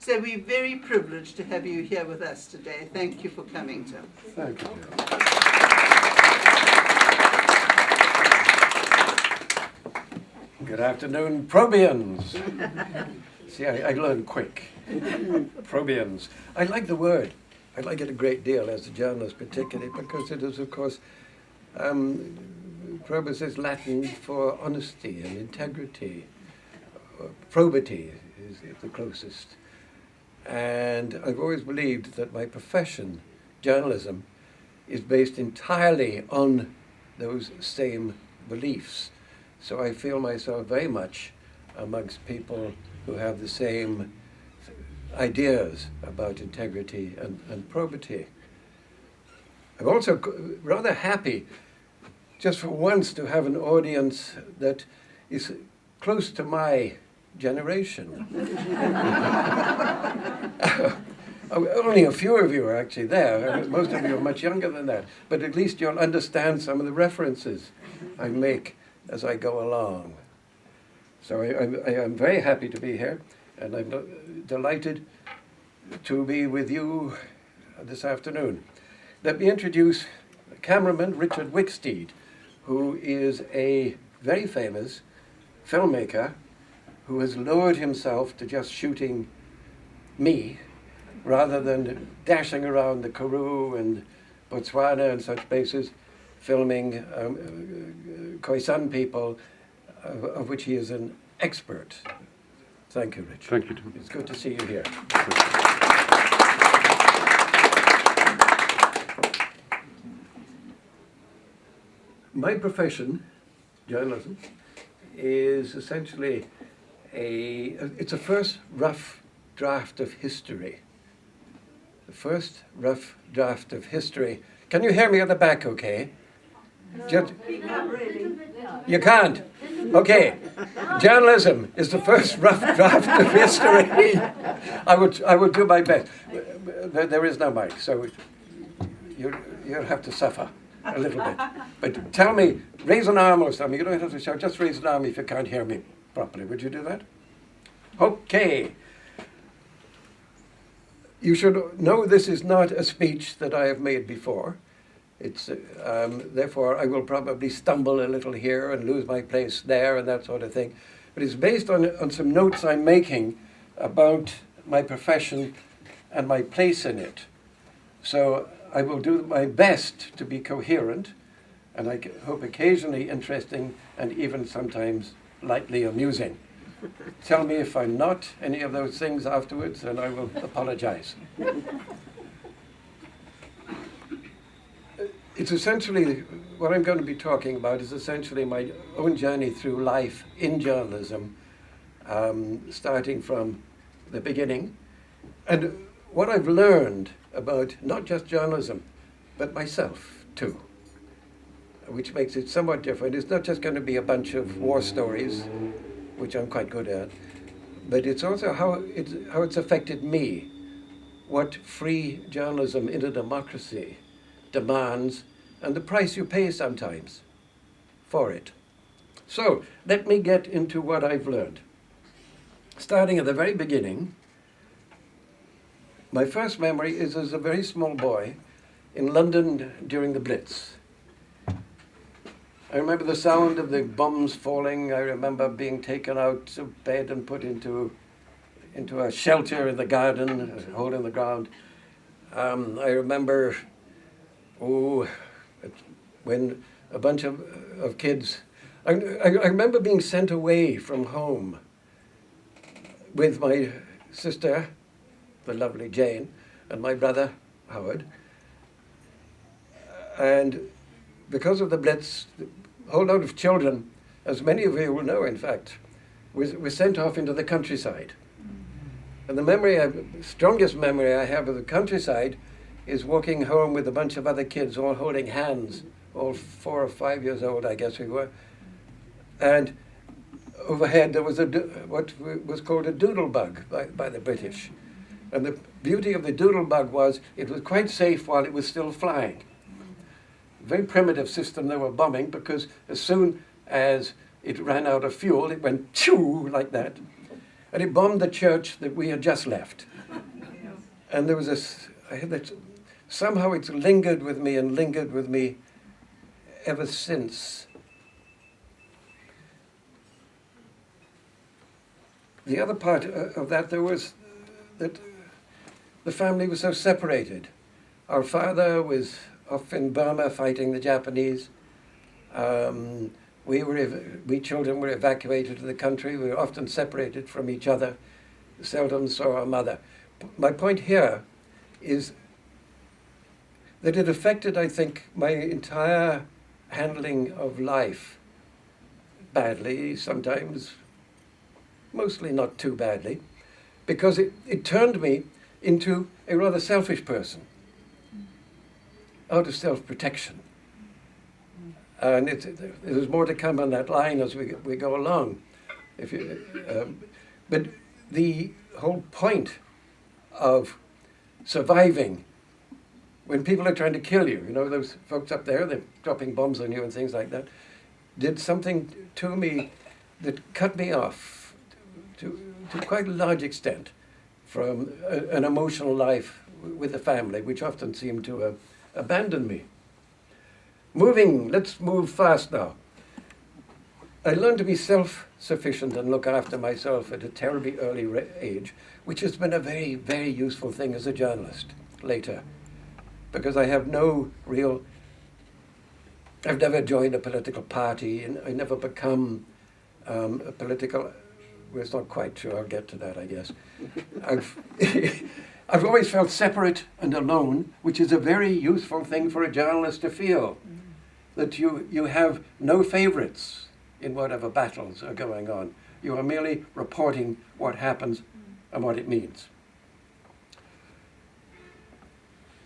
So we're very privileged to have you here with us today. Thank you for coming, Tim. Thank you. Good afternoon, Probians. See, I learn quick. Probians. I like the word. I like it a great deal as a journalist, particularly because it is, of course, probus is Latin for honesty and integrity. Probity is the closest. And I've always believed that my profession, journalism, is based entirely on those same beliefs. So I feel myself very much amongst people who have the same ideas about integrity and probity. I'm also rather happy just for once to have an audience that is close to my generation. Only a few of you are actually there. Most of you are much younger than that. But at least you'll understand some of the references I make as I go along. So I am very happy to be here, and I'm delighted to be with you this afternoon. Let me introduce cameraman Richard Wicksteed, who is a very famous filmmaker who has lowered himself to just shooting me rather than dashing around the Karoo and Botswana and such places, filming Khoisan people, of which he is an expert. Thank you, Richard. Thank you, Tim. It's good to see you here. My profession, journalism, is essentially it's a first rough draft of history. The first rough draft of history. Can you hear me at the back okay? Just, you can't? Okay. Journalism is the first rough draft of history. I would do my best. There is no mic, so you'll have to suffer a little bit. But tell me, raise an arm or something. You don't have to shout, just raise an arm if you can't hear me properly. Would you do that? Okay. You should know this is not a speech that I have made before. It's therefore I will probably stumble a little here and lose my place there and that sort of thing. But it's based on some notes I'm making about my profession and my place in it. So I will do my best to be coherent, and I hope occasionally interesting and even sometimes lightly amusing. Tell me if I'm not any of those things afterwards, and I will apologize. It's essentially, what I'm going to be talking about is essentially my own journey through life in journalism, starting from the beginning, and what I've learned about not just journalism, but myself too, which makes it somewhat different. It's not just going to be a bunch of war stories, which I'm quite good at, but it's also how it's affected me, what free journalism in a democracy demands, and the price you pay sometimes for it. So let me get into what I've learned. Starting at the very beginning, my first memory is as a very small boy in London during the Blitz. I remember the sound of the bombs falling. I remember being taken out of bed and put into a shelter in the garden, a hole in the ground. I remember, when a bunch of kids, I remember being sent away from home with my sister, the lovely Jane, and my brother, Howard. And because of the Blitz, a whole lot of children, as many of you will know, in fact, were sent off into the countryside. And the strongest memory I have of the countryside is walking home with a bunch of other kids all holding hands, all 4 or 5 years old, I guess we were. And overhead there was what was called a doodle bug by the British. And the beauty of the doodle bug was it was quite safe while it was still flying. Very primitive system they were bombing, because as soon as it ran out of fuel, it went choo like that. and it bombed the church that we had just left. And there was this, I had that, somehow it's lingered with me and lingered with me ever since. The other part of that, there was that the family was so separated. Our father was off in Burma fighting the Japanese. We children were evacuated to the country. We were often separated from each other, seldom saw our mother. My point here is that it affected, I think, my entire handling of life badly, sometimes, mostly not too badly, because it turned me into a rather selfish person, out of self-protection. And there's more to come on that line as we go along. But the whole point of surviving when people are trying to kill you, those folks up there, they're dropping bombs on you and things like that, did something to me that cut me off to quite a large extent from an emotional life with the family, which often seemed to abandon me. Let's move fast now. I learned to be self-sufficient and look after myself at a terribly early age, which has been a very, very useful thing as a journalist later, because I have I've never joined a political party, and I never become a political, well, it's not quite true, I'll get to that, I guess. I've always felt separate and alone, which is a very useful thing for a journalist to feel, that you have no favorites in whatever battles are going on. You are merely reporting what happens and what it means.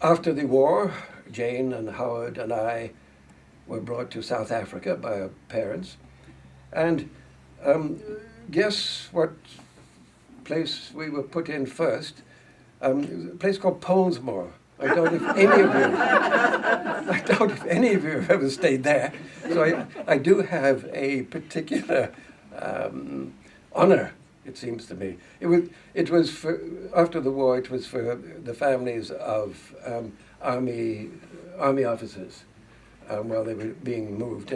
After the war, Jane and Howard and I were brought to South Africa by our parents. And guess what place we were put in first? It was a place called Polesmore. I doubt if any of you have ever stayed there. So I do have a particular honor, it seems to me. It was for, after the war, it was for the families of army officers while they were being moved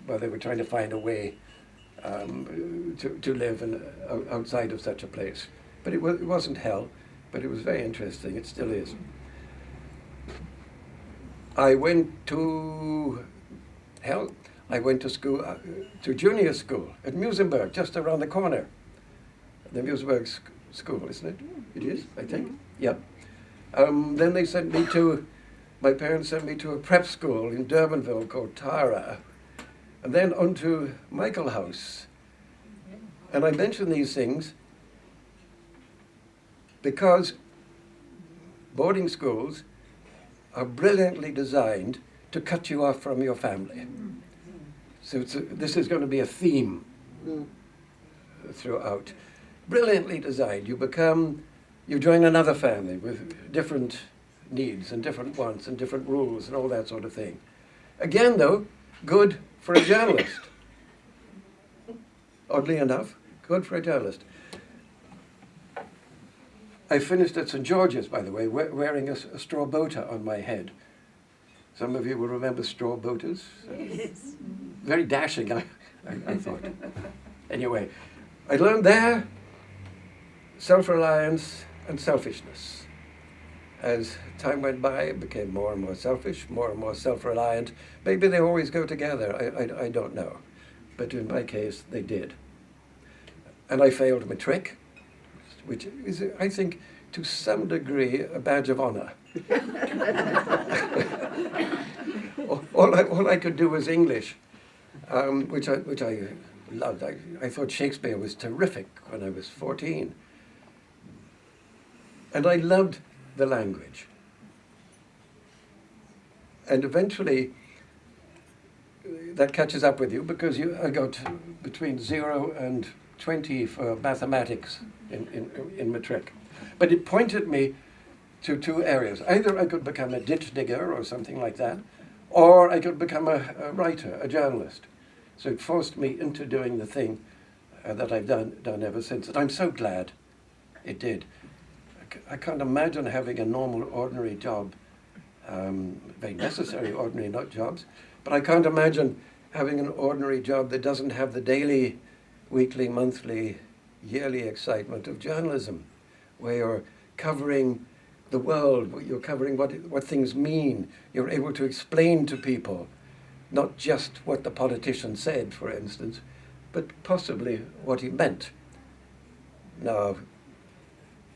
while they were trying to find a way to live outside of such a place. But it wasn't hell, but it was very interesting. It still is. I went to school, to junior school at Musenberg, just around the corner. The Musenberg school, isn't it? It is, I think. Yep. Then my parents sent me to a prep school in Durbanville called Tara, and then on to Michael House. And I mention these things because boarding schools are brilliantly designed to cut you off from your family. So this is going to be a theme throughout. Brilliantly designed. You join another family with different needs and different wants and different rules and all that sort of thing. Again, though, good for a journalist. Oddly enough, good for a journalist. I finished at St. George's, by the way, wearing a straw boater on my head. Some of you will remember straw boaters. Yes. Very dashing, I thought. Anyway, I learned there self-reliance and selfishness. As time went by, it became more and more selfish, more and more self-reliant. Maybe they always go together, I don't know. But in my case, they did. And I failed matric, which is, I think, to some degree, a badge of honor. all I could do was English, which I loved. I thought Shakespeare was terrific when I was 14. And I loved the language. And eventually, that catches up with you because I got between 0 and 20 for mathematics in matric. But it pointed me to two areas. Either I could become a ditch digger or something like that, or I could become a writer, a journalist. So it forced me into doing the thing that I've done ever since. And I'm so glad it did. I can't imagine having a normal, ordinary job, very necessary ordinary not jobs, but I can't imagine having an ordinary job that doesn't have the daily, weekly, monthly, yearly excitement of journalism, where you're covering the world, you're covering what things mean, you're able to explain to people, not just what the politician said, for instance, but possibly what he meant. Now,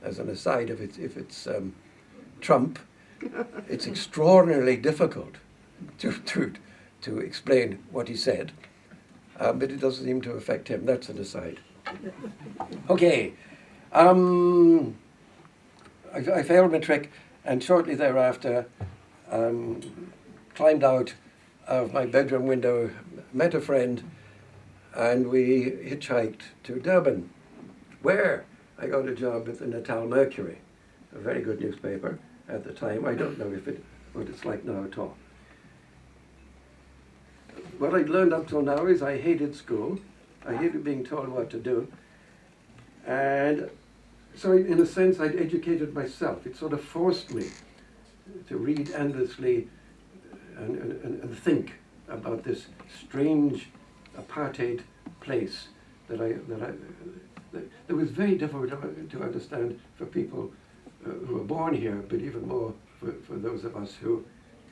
as an aside, if it's Trump, it's extraordinarily difficult to explain what he said, but it doesn't seem to affect him. That's an aside. Okay. I failed my trick, and shortly thereafter climbed out of my bedroom window, met a friend, and we hitchhiked to Durban, where I got a job with the Natal Mercury, a very good newspaper at the time. I don't know what it's like now at all. What I'd learned up till now is I hated school. I hated being told what to do. And so in a sense, I'd educated myself. It sort of forced me to read endlessly and think about this strange apartheid place that was very difficult to understand for people who were born here, but even more for those of us who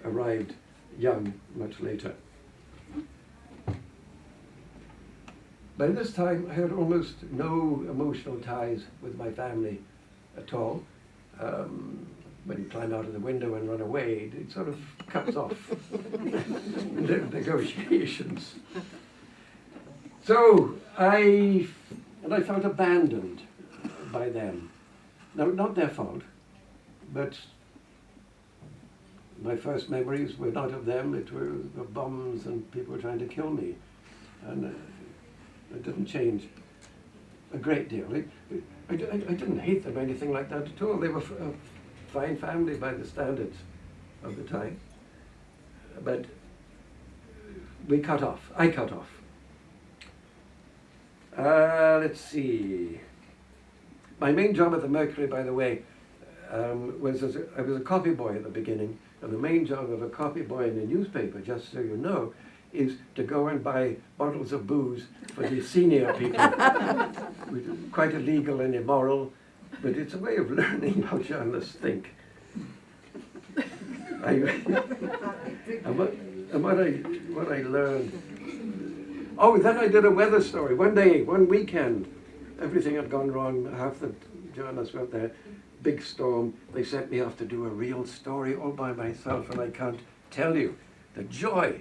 arrived young much later. By this time, I had almost no emotional ties with my family at all. When you climb out of the window and run away, it sort of cuts off negotiations. So I felt abandoned by them. Now, not their fault, but my first memories were not of them. It were of bombs and people trying to kill me. And it didn't change a great deal. I didn't hate them or anything like that at all. They were a fine family by the standards of the time. But I cut off. Let's see. My main job at the Mercury, by the way, I was a copy boy at the beginning, and the main job of a copy boy in a newspaper, just so you know, is to go and buy bottles of booze for the senior people. Quite illegal and immoral, but it's a way of learning how journalists think. What I learned. Oh, then I did a weather story. One weekend, everything had gone wrong. Half the journalists were there. Big storm. They sent me off to do a real story all by myself, and I can't tell you the joy,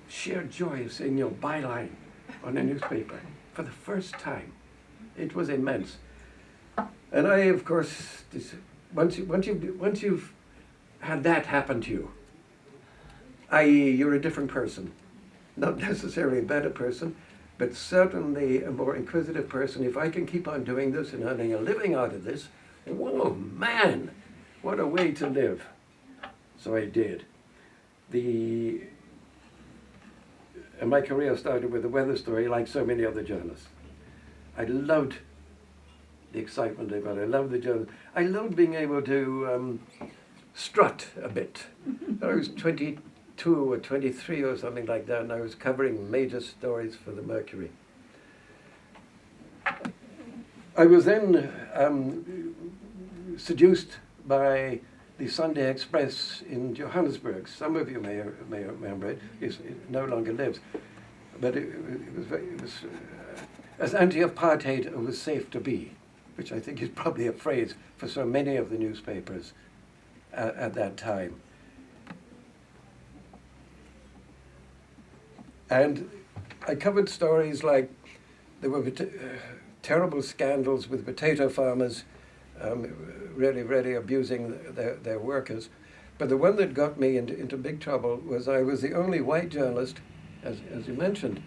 sheer joy of seeing your byline on a newspaper for the first time. It was immense. And I, of course, once you've had that happen to you, i.e. you're a different person. Not necessarily a better person, but certainly a more inquisitive person. If I can keep on doing this and earning a living out of this, whoa, man, what a way to live. So I did. And my career started with a weather story, like so many other journalists. I loved the excitement of it. I loved the journal. I loved being able to strut a bit. I was 22 or 23 or something like that, and I was covering major stories for the Mercury. I was then seduced by the Sunday Express in Johannesburg. Some of you may remember it. It no longer lives. But it was as anti-apartheid it was safe to be, which I think is probably a phrase for so many of the newspapers at that time. And I covered stories like there were terrible scandals with potato farmers really abusing their workers. But the one that got me into big trouble was I was the only white journalist, as you mentioned,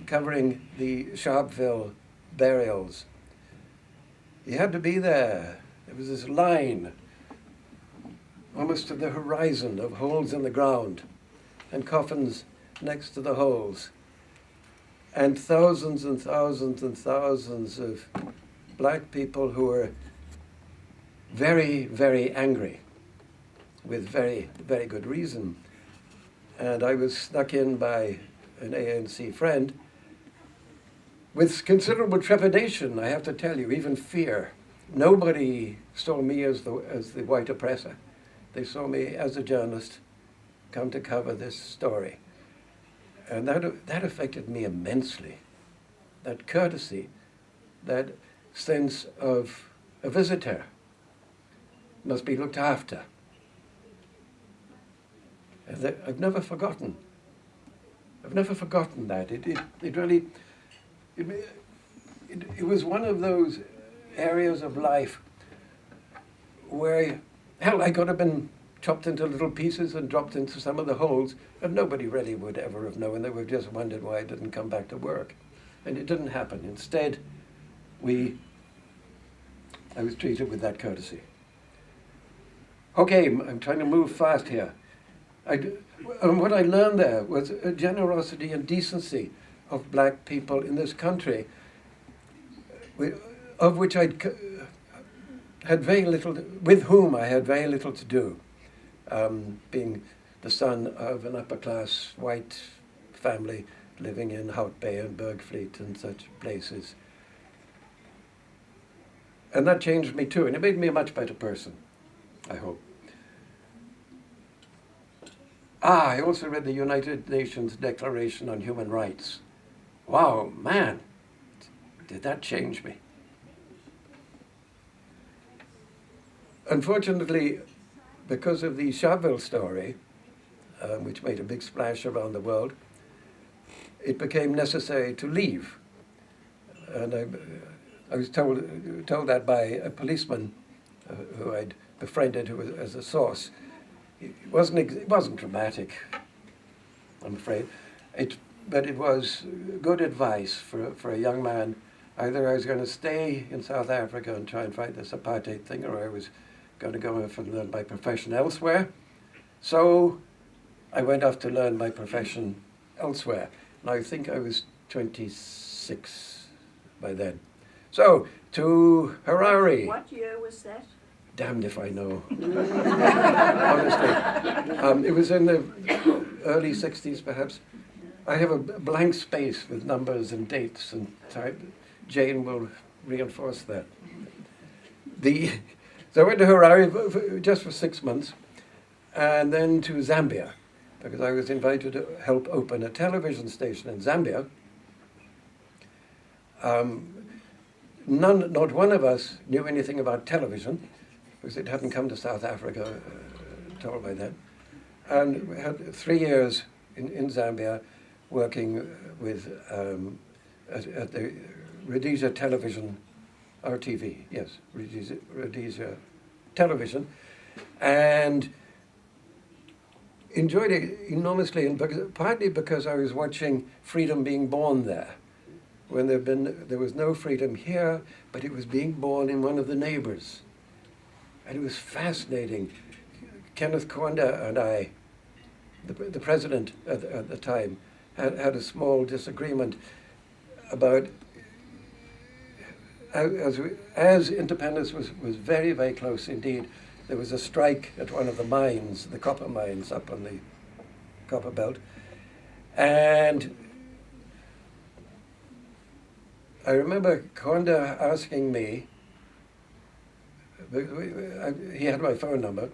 covering the Sharpeville burials. You had to be there. There was this line almost to the horizon of holes in the ground and coffins next to the holes. and thousands and thousands and thousands of black people who were very, very angry, with very, very good reason. And I was snuck in by an ANC friend with considerable trepidation, I have to tell you, even fear. Nobody saw me as the white oppressor. They saw me as a journalist come to cover this story. And that affected me immensely. That courtesy, that sense of a visitor must be looked after. And I've never forgotten. I've never forgotten that. It really, it was one of those areas of life where, hell, I could have been chopped into little pieces and dropped into some of the holes, and nobody really would ever have known. They would have just wondered why I didn't come back to work. And it didn't happen. Instead, I was treated with that courtesy. Okay, I'm trying to move fast here. And what I learned there was a generosity and decency of black people in this country, of which I had very little, with whom I had very little to do, being the son of an upper-class white family living in Hout Bay and Bergfleet and such places. And that changed me too, and it made me a much better person, I hope. I also read the United Nations Declaration on Human Rights. Wow, man, did that change me. Unfortunately, because of the Sharpeville story, which made a big splash around the world, it became necessary to leave. And I was told that by a policeman who I'd befriended, who was as a source. It wasn't dramatic, I'm afraid, but it was good advice for a young man. Either I was going to stay in South Africa and try and fight this apartheid thing, or I was going to go off and learn my profession elsewhere. So I went off to learn my profession elsewhere. And I think I was 26 by then. So, to Harare. What year was that? Damned if I know. Honestly. It was in the early 60s, perhaps. I have a blank space with numbers and dates and time. Jane will reinforce that. So I went to Harare just for 6 months, and then to Zambia, because I was invited to help open a television station in Zambia. Not one of us knew anything about television, because it hadn't come to South Africa at all by then. And we had 3 years in Zambia working with at the Rhodesia Television, RTV, yes, Rhodesia Television, and enjoyed it enormously, and partly because I was watching freedom being born there, when there was no freedom here, but it was being born in one of the neighbors. And it was fascinating. Kenneth Kaunda and I, the president at the time, had a small disagreement about, as independence was very, very close indeed, there was a strike at one of the mines, the copper mines up on the copper belt. And I remember Kaunda asking me, he had my phone number,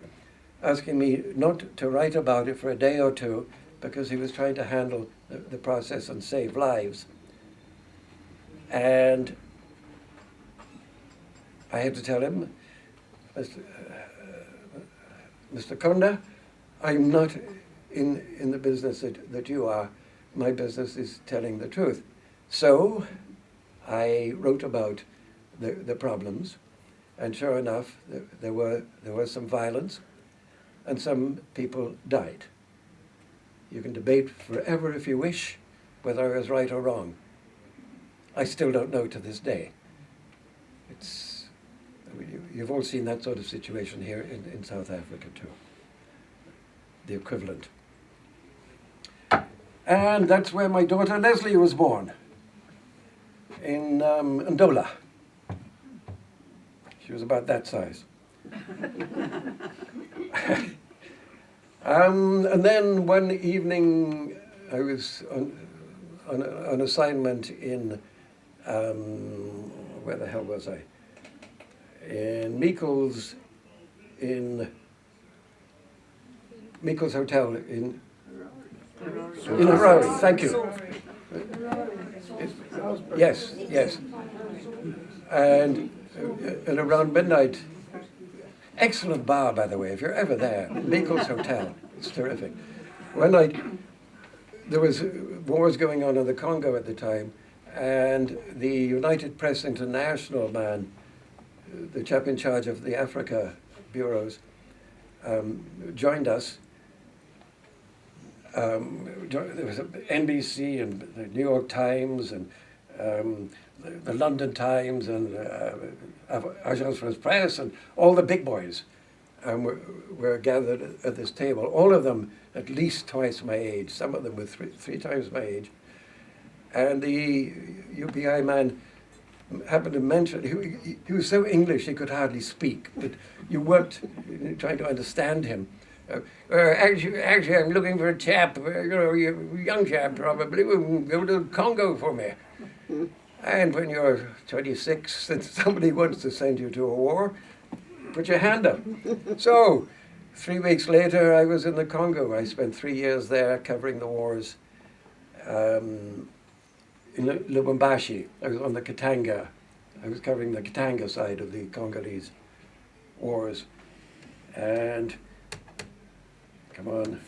asking me not to write about it for a day or two because he was trying to handle the process and save lives. And I had to tell him, Mr. Kaunda, I'm not in the business that you are. My business is telling the truth. So I wrote about the problems, and sure enough, there was some violence, and some people died. You can debate forever if you wish whether I was right or wrong. I still don't know to this day. You've all seen that sort of situation here in South Africa too. The equivalent. And that's where my daughter Leslie was born. in Ndola. She was about that size. And then one evening I was on assignment in, where the hell was I? In Meikle's Hotel in Harare, thank you. Yes, yes. And around midnight, excellent bar, by the way, if you're ever there, Meikle's Hotel, it's terrific. One night, there was wars going on in the Congo at the time, and the United Press International man, the chap in charge of the Africa bureaus, joined us. There was NBC and the New York Times and the London Times and Agence France-Presse and all the big boys were gathered at this table. All of them at least twice my age. Some of them were three times my age. And the UPI man happened to mention, he was so English he could hardly speak, but you worked trying to understand him. Actually, I'm looking for a chap, a young chap probably, who can go to Congo for me. And when you're 26 and somebody wants to send you to a war, put your hand up. So, 3 weeks later, I was in the Congo. I spent 3 years there covering the wars in Lubumbashi. I was on the Katanga. I was covering the Katanga side of the Congolese wars. And, come on.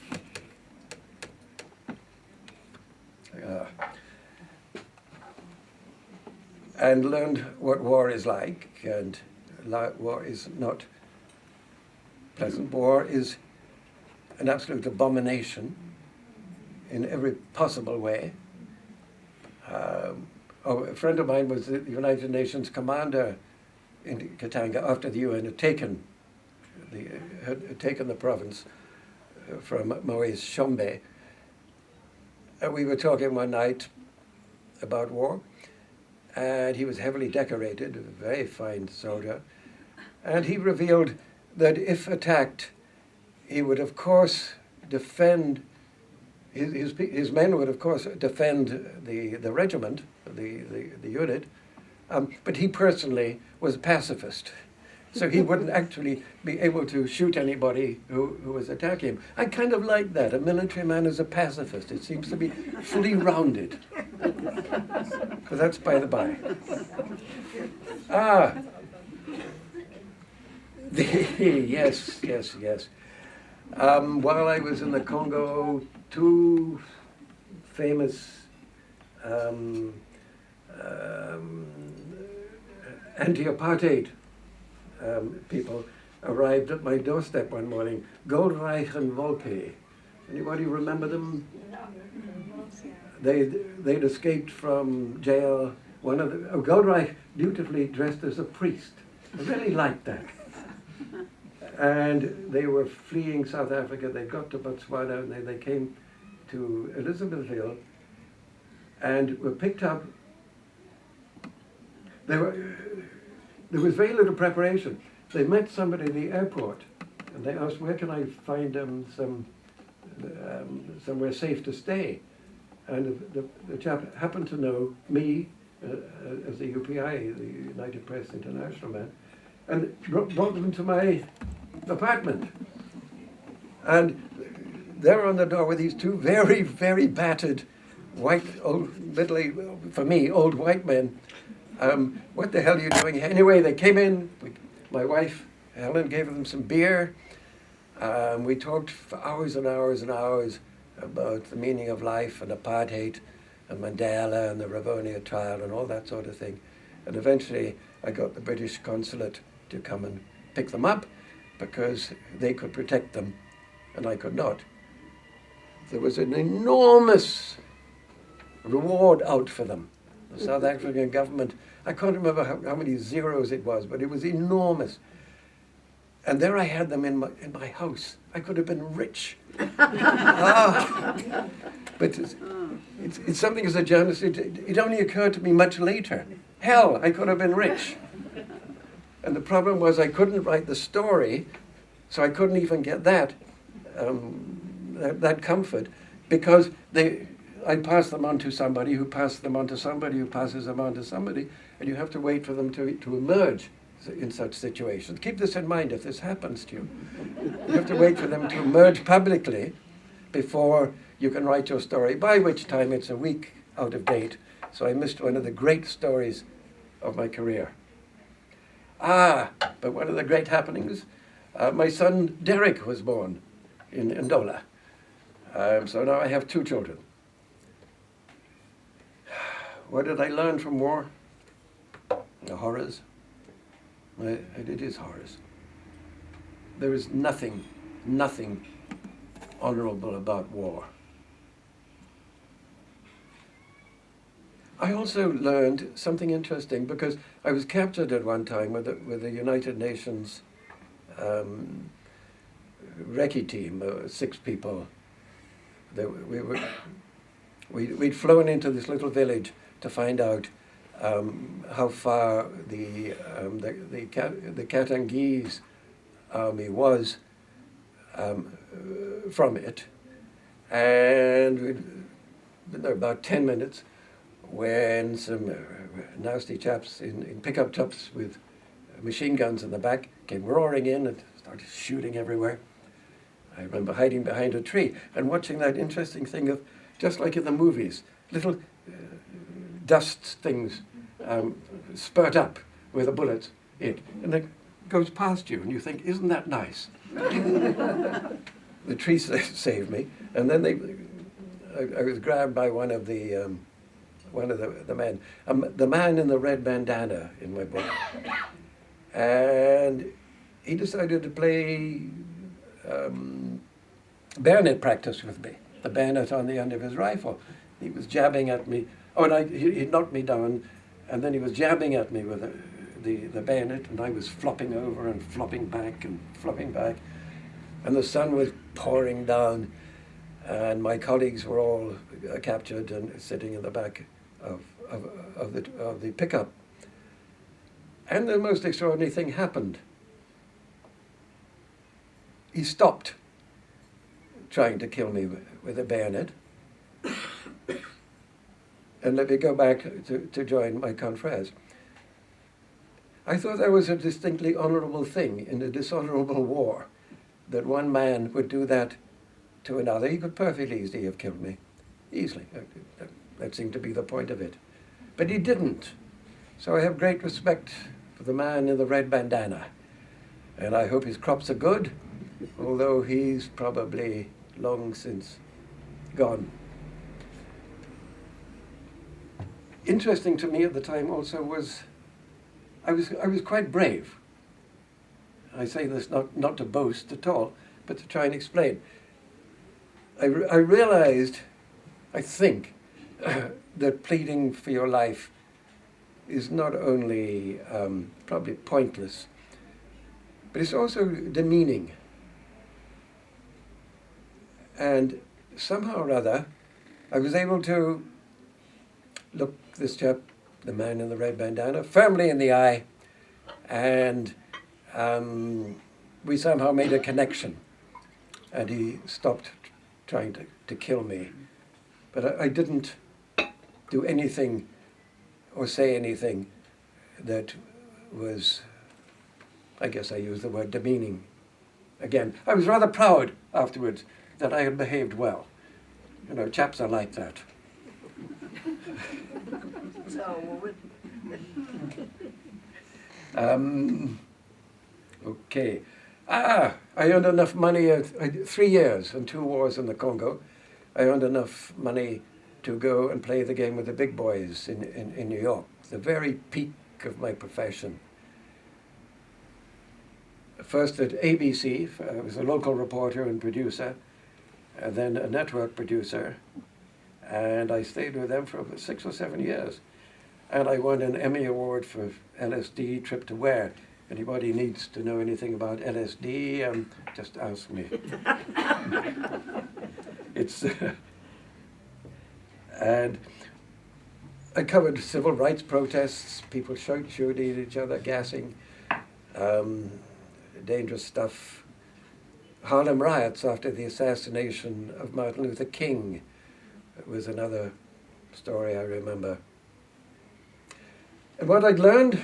And learned what war is like, and war is not pleasant. War is an absolute abomination in every possible way. A friend of mine was the United Nations commander in Katanga after the UN had taken the province from Maurice Chombe. And we were talking one night about war, and he was heavily decorated, a very fine soldier, and he revealed that if attacked, he would of course defend, his men would of course defend the regiment, the unit, but he personally was a pacifist. So he wouldn't actually be able to shoot anybody who was attacking him. I kind of like that. A military man is a pacifist. It seems to be fully rounded. But that's by the by. Yes. While I was in the Congo, two famous anti-apartheid people arrived at my doorstep one morning. Goldreich and Volpe. Anybody remember them? They'd escaped from jail. Goldreich beautifully dressed as a priest. I really liked that. And they were fleeing South Africa. They got to Botswana and they came to Elizabethville and were picked up. There was very little preparation. They met somebody at the airport, and they asked, where can I find somewhere safe to stay? And the chap happened to know me as the UPI, the United Press International man, and brought them to my apartment. And there on the door were these two very, very battered white, for me, old white men. What the hell are you doing here? Anyway, they came in. My wife, Helen, gave them some beer. We talked for hours and hours and hours about the meaning of life and apartheid and Mandela and the Ravonia trial and all that sort of thing. And eventually I got the British consulate to come and pick them up because they could protect them and I could not. There was an enormous reward out for them. The South African government, I can't remember how many zeros it was, but it was enormous. And there I had them in my house. I could have been rich. Ah. But it's something as a journalist, it only occurred to me much later. Hell, I could have been rich. And the problem was I couldn't write the story, so I couldn't even get that comfort, because I pass them on to somebody who passes them on to somebody who passes them on to somebody, and you have to wait for them to emerge in such situations. Keep this in mind if this happens to you. You have to wait for them to emerge publicly before you can write your story, by which time it's a week out of date. So I missed one of the great stories of my career. But one of the great happenings, my son Derek was born in Ndola. So now I have 2 children. What did I learn from war? The horrors. It is horrors. There is nothing honorable about war. I also learned something interesting, because I was captured at one time with the United Nations recce team, 6 people. We'd flown into this little village to find out how far the Katangese army was from it, and we'd been there about 10 minutes when some nasty chaps in pickup trucks with machine guns in the back came roaring in and started shooting everywhere. I remember hiding behind a tree and watching that interesting thing of, just like in the movies, little dust things spurt up with a bullet in, and it goes past you, and you think, isn't that nice? The tree saved me, and then I was grabbed by one of the men, the man in the red bandana in my book, and he decided to play bayonet practice with me, the bayonet on the end of his rifle. He was jabbing at me. Oh, and he knocked me down, and then he was jabbing at me with the bayonet, and I was flopping over and flopping back and flopping back, and the sun was pouring down, and my colleagues were all captured and sitting in the back of the pickup. And the most extraordinary thing happened. He stopped trying to kill me with a bayonet and let me go back to join my confreres. I thought that was a distinctly honorable thing in a dishonorable war, that one man would do that to another. He could perfectly easily have killed me, easily. That seemed to be the point of it. But he didn't. So I have great respect for the man in the red bandana. And I hope his crops are good, although he's probably long since gone. Interesting to me at the time also was, I was quite brave. I say this not to boast at all, but to try and explain. I realized, I think, that pleading for your life is not only probably pointless, but it's also demeaning. And somehow or other, I was able to look this chap, the man in the red bandana, firmly in the eye, and we somehow made a connection, and he stopped trying to kill me. But I didn't do anything or say anything that was, I guess I used the word demeaning again. I was rather proud afterwards that I had behaved well. You know, chaps are like that. Okay. I earned enough money, 3 years and 2 wars in the Congo. I earned enough money to go and play the game with the big boys in New York, the very peak of my profession. First at ABC, I was a local reporter and producer, and then a network producer, and I stayed with them for about 6 or 7 years. And I won an Emmy Award for LSD Trip to Where Anybody needs to know anything about LSD, just ask me. It's and I covered civil rights protests, people shooting at each other, gassing, dangerous stuff. Harlem riots after the assassination of Martin Luther King was another story I remember. And what I learned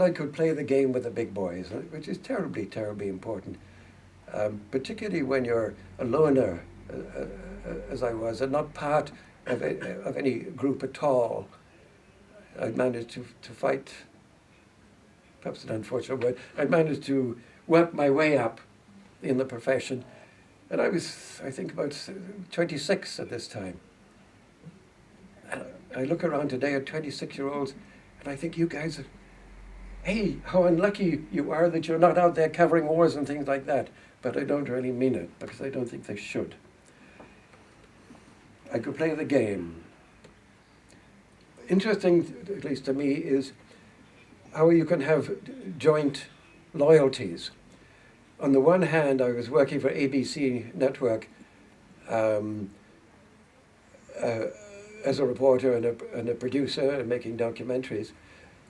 I could play the game with the big boys, which is terribly, terribly important, particularly when you're a loner, as I was, and not part of any group at all. I managed to fight, perhaps an unfortunate word, I managed to work my way up in the profession. And I was, I think, about 26 at this time. And I look around today at 26-year-olds, and I think you guys are, hey, how unlucky you are that you're not out there covering wars and things like that. But I don't really mean it, because I don't think they should. I could play the game. Interesting, at least to me, is how you can have joint loyalties. On the one hand, I was working for ABC Network as a reporter and a producer and making documentaries.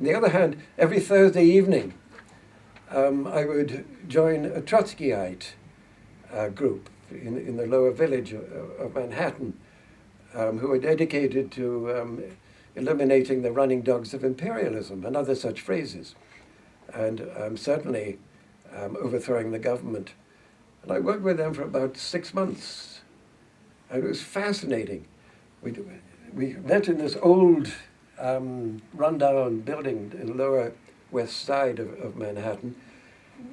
On the other hand, every Thursday evening, I would join a Trotskyite group in the lower village of Manhattan, who were dedicated to eliminating the running dogs of imperialism and other such phrases, and certainly overthrowing the government. And I worked with them for about 6 months, and it was fascinating. We met in this old rundown building in the lower west side of Manhattan,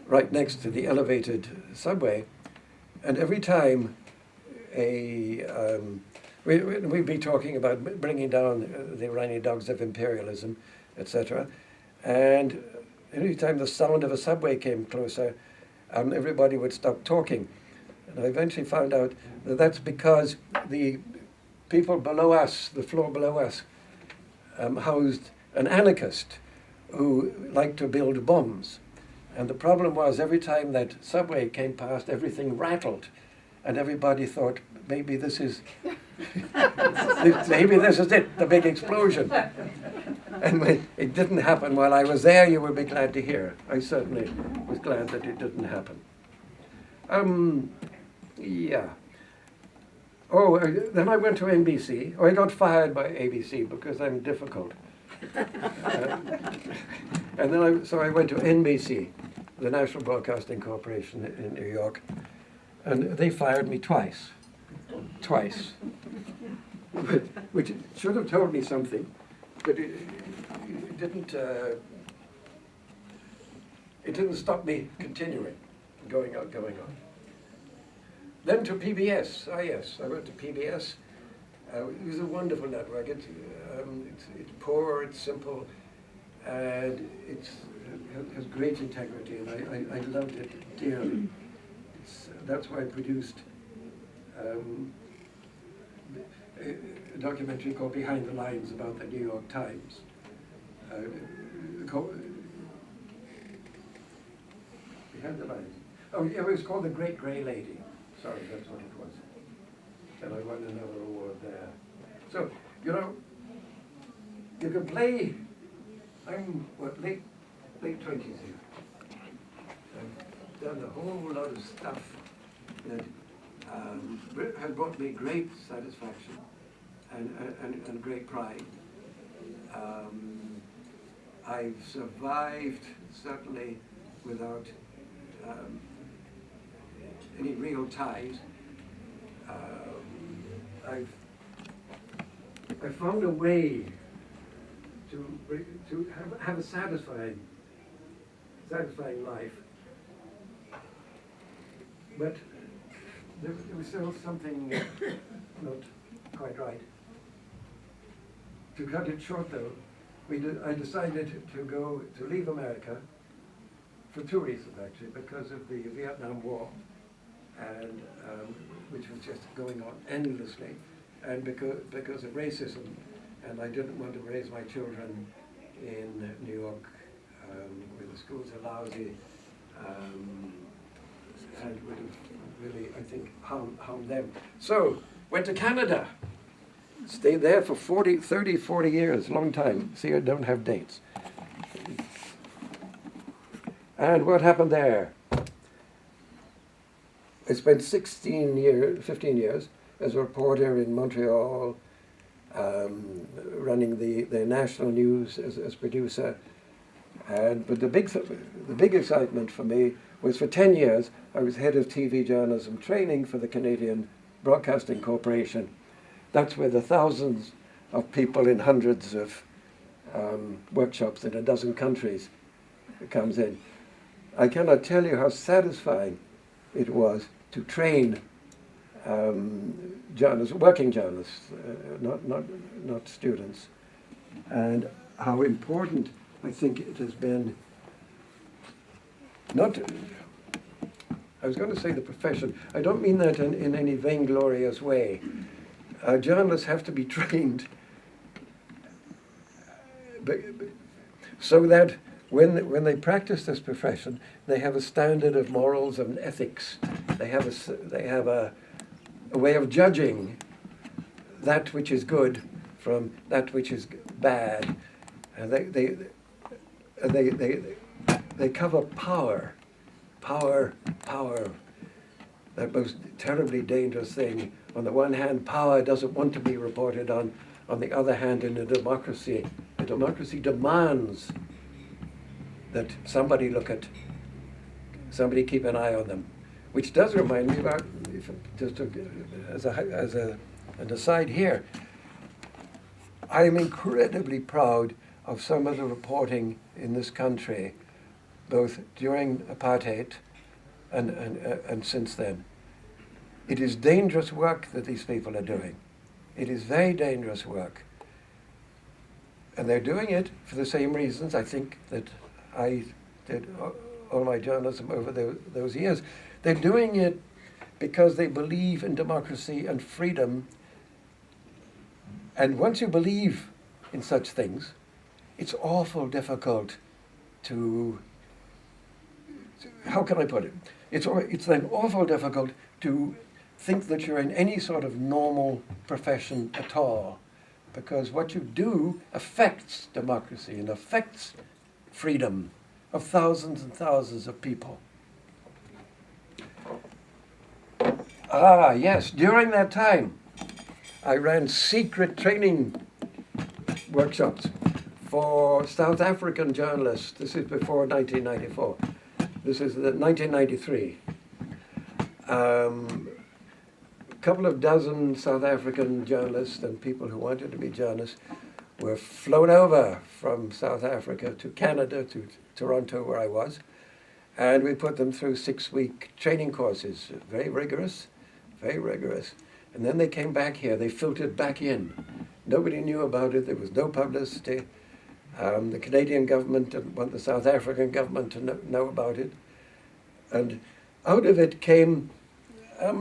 right next to the elevated subway, and every time we'd be talking about bringing down the running dogs of imperialism, etc. And every time the sound of a subway came closer, everybody would stop talking. And I eventually found out that that's because the people below us, the floor below us, housed an anarchist who liked to build bombs. And the problem was every time that subway came past, everything rattled. And everybody thought, maybe this is maybe this is it, the big explosion. And when it didn't happen while I was there, you would be glad to hear. I certainly was glad that it didn't happen. Yeah. Oh, then I went to NBC. Oh, I got fired by ABC because I'm difficult. And then I went to NBC, the National Broadcasting Corporation in New York, and they fired me twice. Which should have told me something, but it didn't. It didn't stop me continuing, going on. Then to PBS. Ah, yes, I went to PBS. It was a wonderful network. It's poor, it's simple, and it has great integrity, and I loved it dearly. That's why I produced a documentary called Behind the Lines about the New York Times. Behind the Lines. Oh, yeah, it was called The Great Grey Lady. Sorry, that's what it was. And I won another award there. So, you can play, I'm, late 20s here. I've done a whole lot of stuff that had brought me great satisfaction and great pride. I've survived, certainly, without any real ties. I found a way to have a satisfying life, but there was still something not quite right. To cut it short, though, I decided to leave America for two reasons, actually, because of the Vietnam War, and which was just going on endlessly, and because of racism, and I didn't want to raise my children in New York where the schools are lousy, and would have really, I think, harmed them. So, went to Canada. Stayed there for 40 years, long time. See, I don't have dates. And what happened there? I spent 15 years as a reporter in Montreal, running the national news as producer. But the big excitement for me was for 10 years, I was head of TV journalism training for the Canadian Broadcasting Corporation. That's where the thousands of people in hundreds of workshops in a dozen countries comes in. I cannot tell you how satisfying it was to train journalists, working journalists, not students, and how important I think it has been. I was going to say the profession. I don't mean that in any vainglorious way. Journalists have to be trained so that when they practice this profession, they have a standard of morals and ethics. They have a way of judging that which is good from that which is bad, and they cover power, that most terribly dangerous thing. On the one hand, power doesn't want to be reported on. On the other hand, in a democracy demands that somebody keep an eye on them. Which does remind me about, as an aside here, I am incredibly proud of some of the reporting in this country, both during apartheid and since then. It is dangerous work that these people are doing. It is very dangerous work. And they're doing it for the same reasons, I think, that I did all my journalism over those years. They're doing it because they believe in democracy and freedom. And once you believe in such things, it's awful difficult to, how can I put it? It's then awful difficult to think that you're in any sort of normal profession at all, because what you do affects democracy and affects freedom of thousands and thousands of people. Yes, during that time, I ran secret training workshops for South African journalists. This is before 1994. This is 1993. A couple of dozen South African journalists and people who wanted to be journalists were flown over from South Africa to Canada, to Toronto, where I was, and we put them through 6-week training courses, very rigorous. And then they came back here, they filtered back in. Nobody knew about it, there was no publicity. The Canadian government didn't want the South African government to know about it. And out of it came, let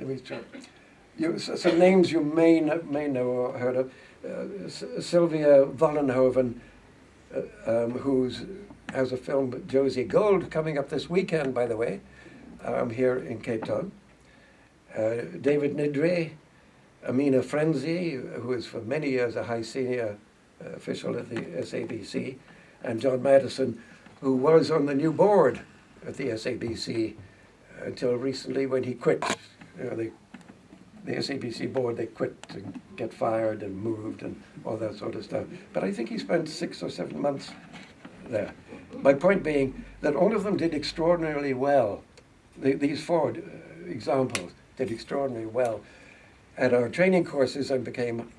me try. Some names you may know or heard of. Sylvia Vollenhoven, who has a film with Josie Gold coming up this weekend, by the way, here in Cape Town. David Nidre, Amina Frenzy, who is for many years a high senior official at the SABC, and John Madison, who was on the new board at the SABC until recently when he quit. The SABC board, they quit to get fired and moved and all that sort of stuff. But I think he spent 6 or 7 months there. My point being that all of them did extraordinarily well. These 4 examples did extraordinarily well at our training courses and became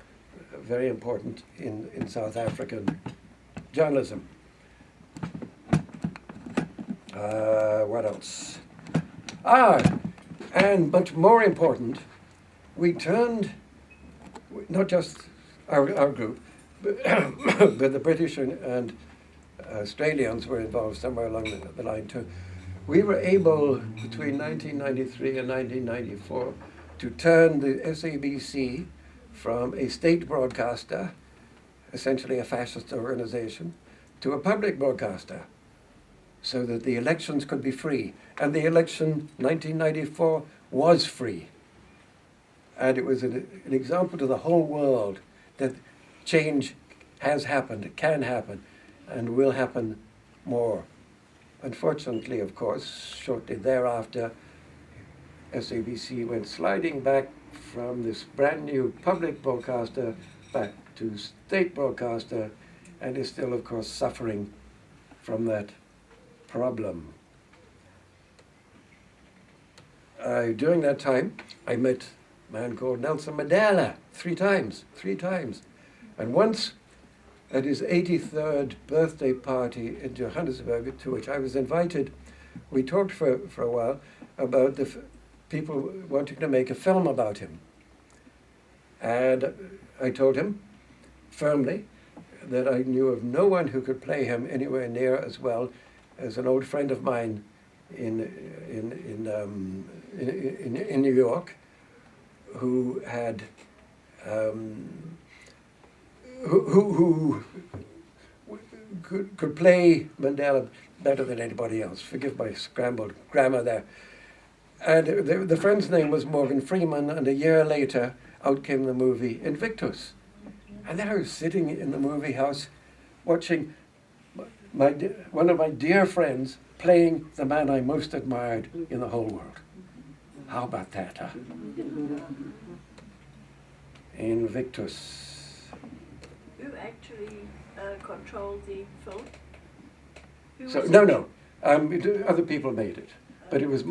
very important in South African journalism. What else? And much more important, we turned, not just our group, but the British and Australians were involved somewhere along the line too. We were able, between 1993 and 1994, to turn the SABC from a state broadcaster essentially a fascist organization, to a public broadcaster, so that the elections could be free. And the election 1994 was free. And it was an example to the whole world that change has happened, can happen, and will happen more. Unfortunately, of course, shortly thereafter, SABC went sliding back from this brand new public broadcaster back to state broadcaster, and is still, of course, suffering from that problem. During that time, I met a man called Nelson Mandela three times. And once at his 83rd birthday party in Johannesburg, to which I was invited, we talked for a while about the people wanting to make a film about him. And I told him firmly that I knew of no one who could play him anywhere near as well as an old friend of mine in New York, who had who could play Mandela better than anybody else. Forgive my scrambled grammar there. And the friend's name was Morgan Freeman, and a year later, out came the movie Invictus. And then I was sitting in the movie house watching one of my dear friends playing the man I most admired in the whole world. How about that, huh? Invictus. Who actually controlled the film? No. Other people made it. But it was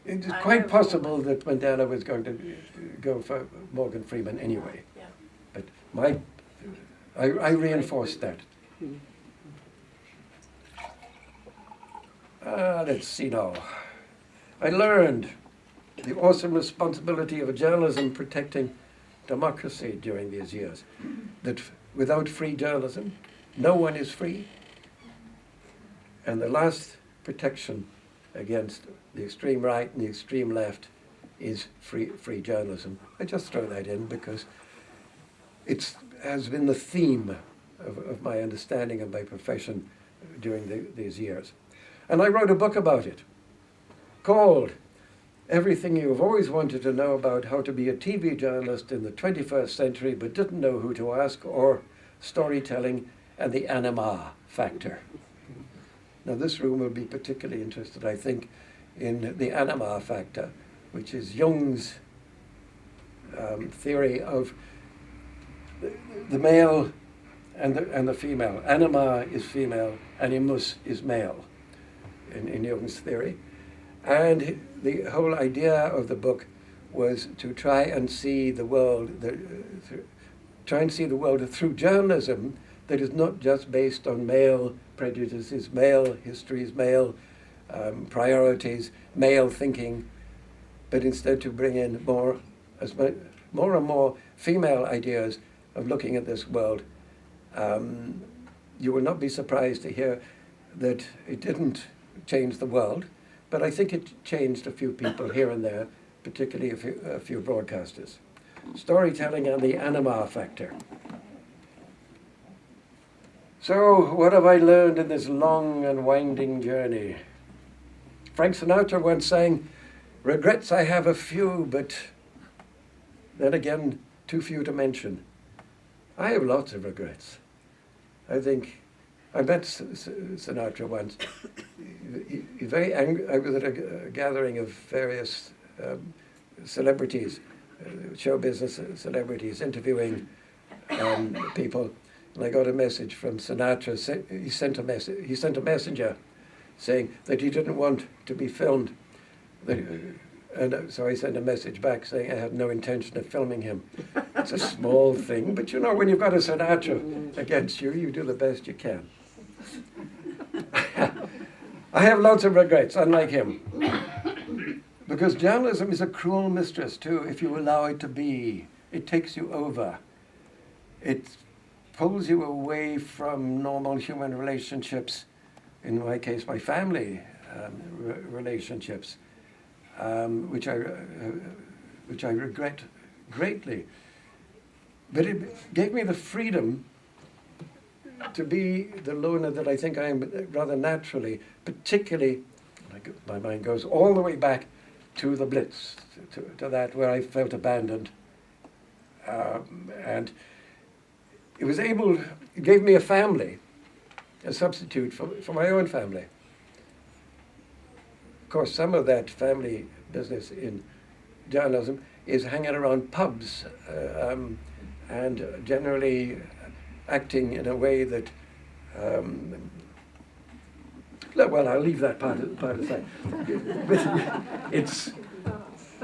it's quite possible that Mandela was going to go for Morgan Freeman anyway. Yeah. But I reinforced that. Let's see now. I learned the awesome responsibility of journalism protecting democracy during these years. That without free journalism, no one is free. And the last protection against the extreme right and the extreme left is free journalism. I just throw that in because it has been the theme of my understanding of my profession during these years. And I wrote a book about it called Everything You've Always Wanted to Know About How to Be a TV Journalist in the 21st Century But Didn't Know Who to Ask, or Storytelling and the Anima Factor. Now this room will be particularly interested, I think, in the anima factor, which is Jung's theory of the male and the female. Anima is female, animus is male in Jung's theory. And the whole idea of the book was to try and see the world, through journalism that is not just based on male prejudices, male histories, male priorities, male thinking, but instead to bring in more and more female ideas of looking at this world. You will not be surprised to hear that it didn't change the world, but I think it changed a few people here and there, particularly a few broadcasters. Storytelling and the anima factor. So, what have I learned in this long and winding journey? Frank Sinatra once sang, "Regrets I have a few, but then again, too few to mention." I have lots of regrets. I think I met Sinatra once. He's very angry. I was at a gathering of various celebrities, show business celebrities, interviewing people. And I got a message from Sinatra. He sent a messenger saying that he didn't want to be filmed. And so I sent a message back saying I had no intention of filming him. It's a small thing, but you know, when you've got a Sinatra against you, you do the best you can. I have lots of regrets, unlike him. Because journalism is a cruel mistress too, if you allow it to be. It takes you over. It pulls you away from normal human relationships, in my case, my family relationships, which I regret greatly. But it gave me the freedom to be the loner that I think I am rather naturally, particularly, my mind goes all the way back to the Blitz, to that where I felt abandoned. And it gave me a family, a substitute for my own family. Of course, some of that family business in journalism is hanging around pubs and generally acting in a way that, well, I'll leave that part aside.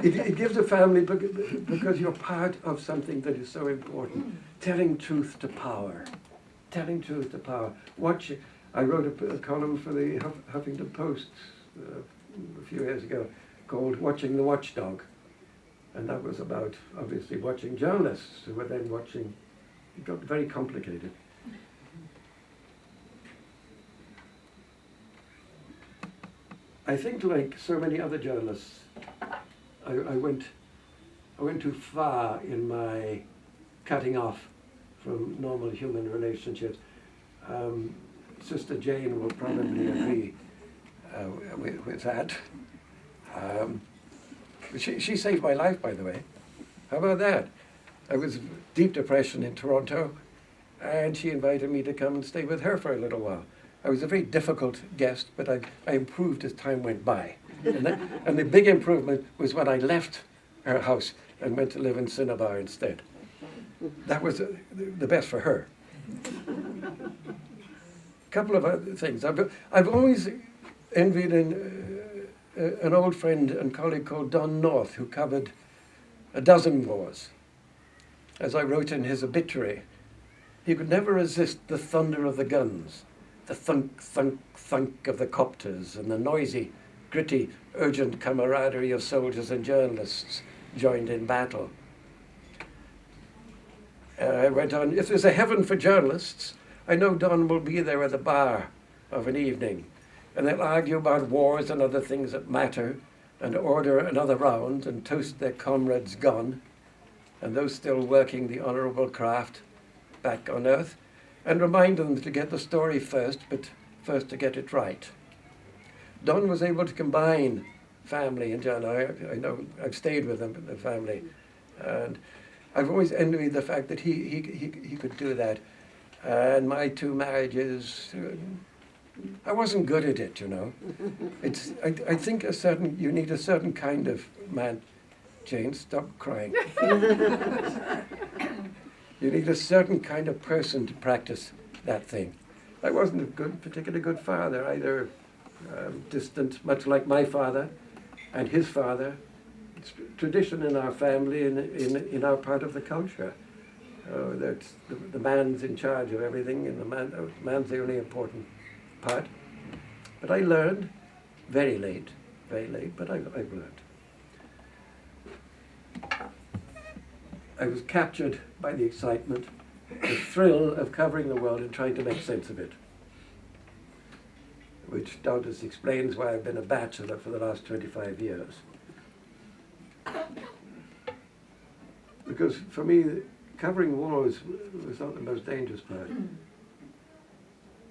It gives a family because you're part of something that is so important. Telling truth to power. Telling truth to power. I wrote a column for the Huffington Post a few years ago called Watching the Watchdog. And that was about, obviously, watching journalists who were then watching. It got very complicated. I think, like so many other journalists, I went too far in my cutting off from normal human relationships. Sister Jane will probably agree with that. She saved my life, by the way. How about that? I was in deep depression in Toronto, and she invited me to come and stay with her for a little while. I was a very difficult guest, but I improved as time went by. And the big improvement was when I left her house and went to live in Cinnabar instead. That was the best for her. A couple of other things. I've always envied an old friend and colleague called Don North, who covered a dozen wars. As I wrote in his obituary, he could never resist the thunder of the guns, the thunk, thunk, thunk of the copters, and the noisy, gritty, urgent camaraderie of soldiers and journalists joined in battle. I went on, if there's a heaven for journalists, I know Don will be there at the bar of an evening, and they'll argue about wars and other things that matter, and order another round and toast their comrades gone, and those still working the honourable craft back on earth, and remind them to get the story first, but first to get it right. Don was able to combine family and journalism. I know I've stayed with him, the family, and I've always envied the fact that he could do that. And my two marriages, I wasn't good at it, you know. I think you need a certain kind of man. Jane, stop crying. You need a certain kind of person to practice that thing. I wasn't a particularly good father either. Distant, much like my father and his father. It's tradition in our family and in our part of the culture. That the man's in charge of everything, and the man's the only important part. But I learned very late, but I've learned. I was captured by the excitement, the thrill of covering the world and trying to make sense of it, which doubtless explains why I've been a bachelor for the last 25 years. Because for me, covering wars was not the most dangerous part.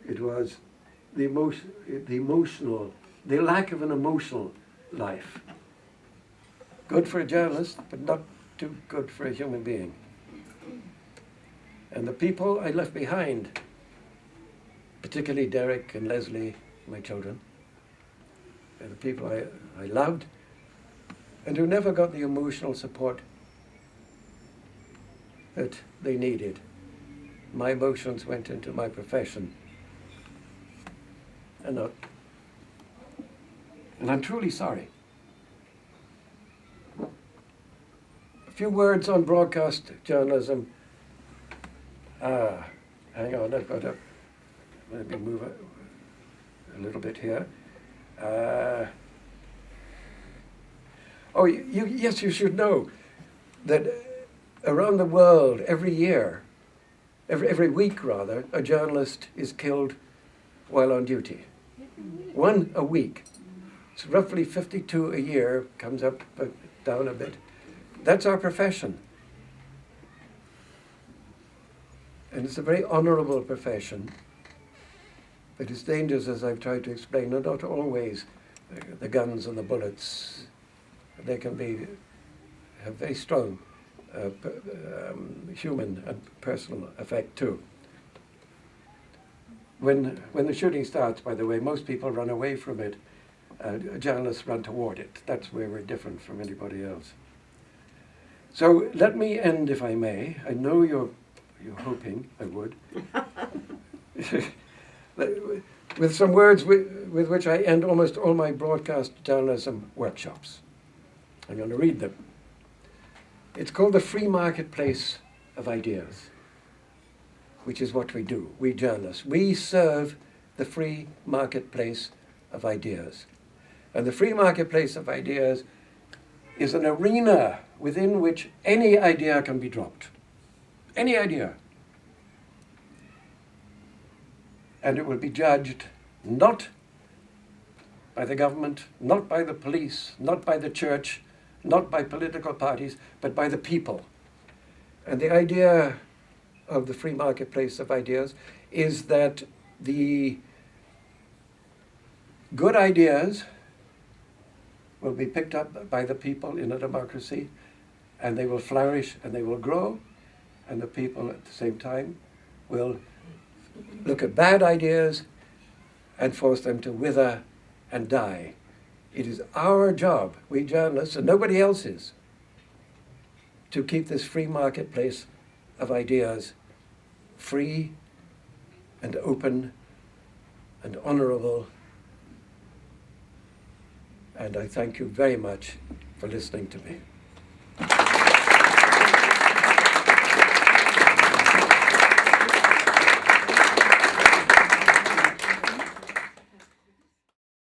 It was the lack of an emotional life. Good for a journalist, but not too good for a human being. And the people I left behind, particularly Derek and Leslie, my children, and the people I loved, and who never got the emotional support that they needed. My emotions went into my profession, and I'm truly sorry. A few words on broadcast journalism. Hang on, I've got to maybe move a little bit here. Yes, you should know that around the world, every year, every week rather, a journalist is killed while on duty. One a week. It's roughly 52 a year, comes up, down a bit. That's our profession. And it's a very honourable profession, but its dangers, as I've tried to explain, are not always the guns and the bullets. They can have very strong human and personal effect too. When the shooting starts, by the way, most people run away from it. Journalists run toward it. That's where we're different from anybody else. So let me end, if I may. I know you're hoping I would. With some words with which I end almost all my broadcast journalism workshops. I'm going to read them. It's called the free marketplace of ideas, which is what we do, we journalists. We serve the free marketplace of ideas. And the free marketplace of ideas is an arena within which any idea can be dropped. Any idea. And it will be judged not by the government, not by the police, not by the church, not by political parties, but by the people. And the idea of the free marketplace of ideas is that the good ideas will be picked up by the people in a democracy, and they will flourish and they will grow, and the people at the same time will look at bad ideas and force them to wither and die. It is our job, we journalists, and nobody else's, to keep this free marketplace of ideas free and open and honorable. And I thank you very much for listening to me.